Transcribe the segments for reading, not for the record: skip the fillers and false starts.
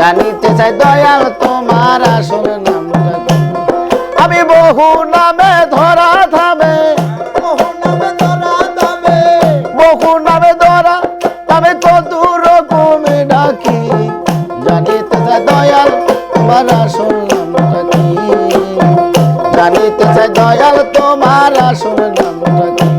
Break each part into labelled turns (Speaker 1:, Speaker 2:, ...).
Speaker 1: জানিতে চাই দয়াল তোমার আসল নামটা কি। আমি বহু নামে ধরা ধামে, বহু নামে ধরা ধামে কত রকমে ডাকি। জানিতে চাই দয়াল তোমার আসল নামটা কি। জানিতে চাই দয়াল তোমার আসল নামটা কি।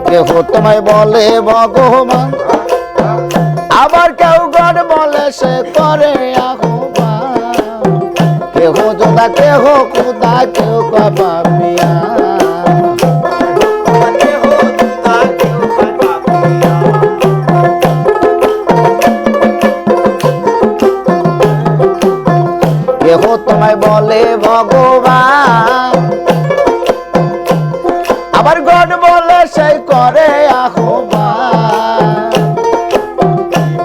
Speaker 1: কেহ তোমায় বলে ভগবান, আবার কেউ গড বলে সে করে আহ্বান। কেহ যোদা কেহ খুদা কেউ পাপিয়া। কেহ তোমায় বলে ভগবান, আবার গড বলে সেই করে আহ্বান।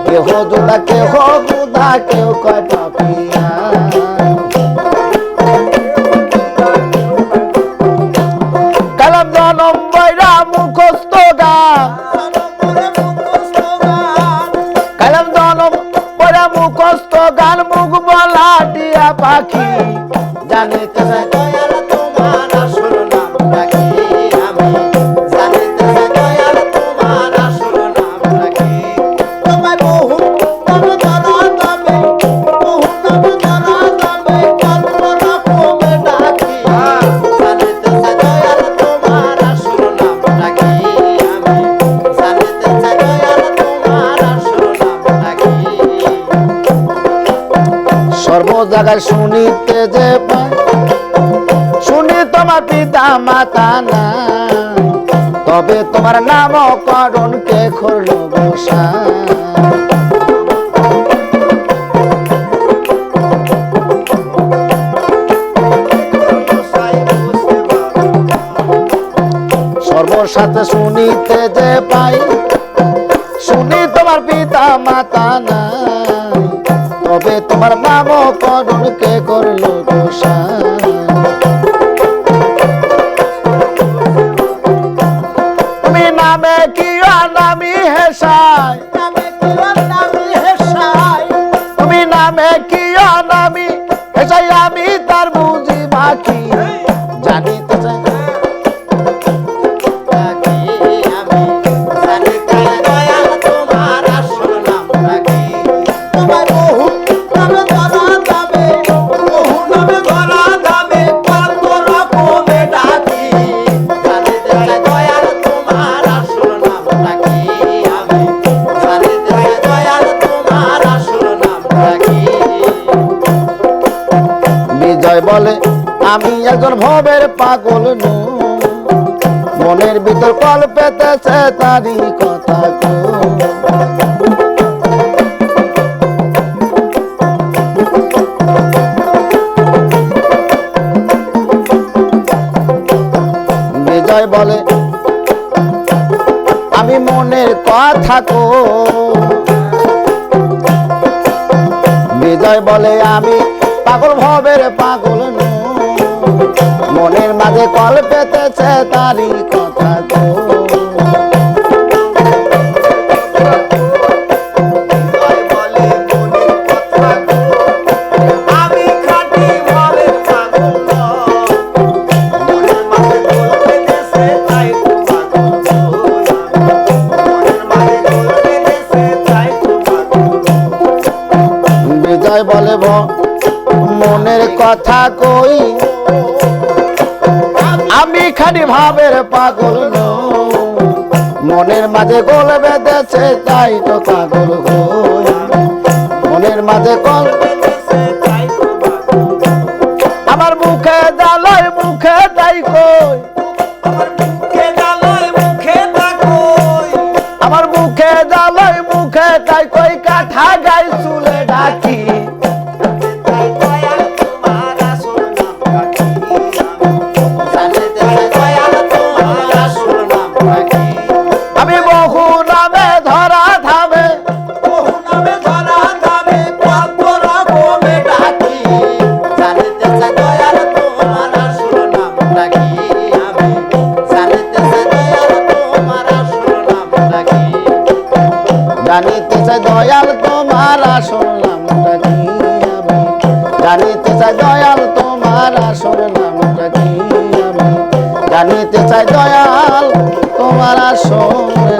Speaker 1: কেহ যোদা কেহ খুদা কেউ কয় পাপিয়া। কালাম জনম বৈরা মুখস্থ গান, কালাম জনম বৈরা মুখস্থ গান, মুখ বলা টিয়া পাখি। জানিতে চাই দয়াল তোমার আসল নামটা কি। আমি জানিতে চাই দয়াল তোমার আসল নামটা কি। তোমায় বহু নামে ধরা ধামে, বহু নামে ধরা ধামে কত রকমে ডাকি। জানিতে চাই দয়াল তোমার আসল নামটা কি। আমি জানিতে চাই দয়াল তোমার আসল নামটা কি। সর্ব জায়গায় শুনিতে যে পাই, শুনি তোমার পিতা মাতা না, তবে তোমার নামকরণ কে করল গোসাই। সর্বসাথে শুনিতে যে পাই, শুনি তোমার পিতা মাতা না, তবে তোমার নামকরণ কে করল গোসাই। তুমি নামে কি নামি হেসাই, তুমি নামে কি নামি হেসাই, আমি তার বুঝি বাকি। জানিতে চাই বলে আমি একজন ভবের পাগল নু, মনের ভিতর কল পেতেছে তারই কথা কো। বিজয় বলে আমি মনের কথা কো। বিজয় বলে আমি পাগল ভবের পাগল নু, মনের মাঝে কল পেতেছে তারই কথা গো। বিজয় বলে মনের কথা কই, আমি খালি ভাবের পাগল নই। মনের মাঝে গোল বেঁধেছে তাই তো পাগল হই, মনের মাঝে কল আমার মুখে জ্বালায় মুখে তাই কই, আমার মুখে জ্বালায় মুখে তাই কই, কাঠা গাই চুলে ডাকি। আমি বহু নামে ধরা জানিতে চাই দয়াল তোমার আসল নামটা কি আমি জানিতে চাই দয়াল তোমার আসল নামটা কি আমি জানিতে চাই দয়াল তোমার আসল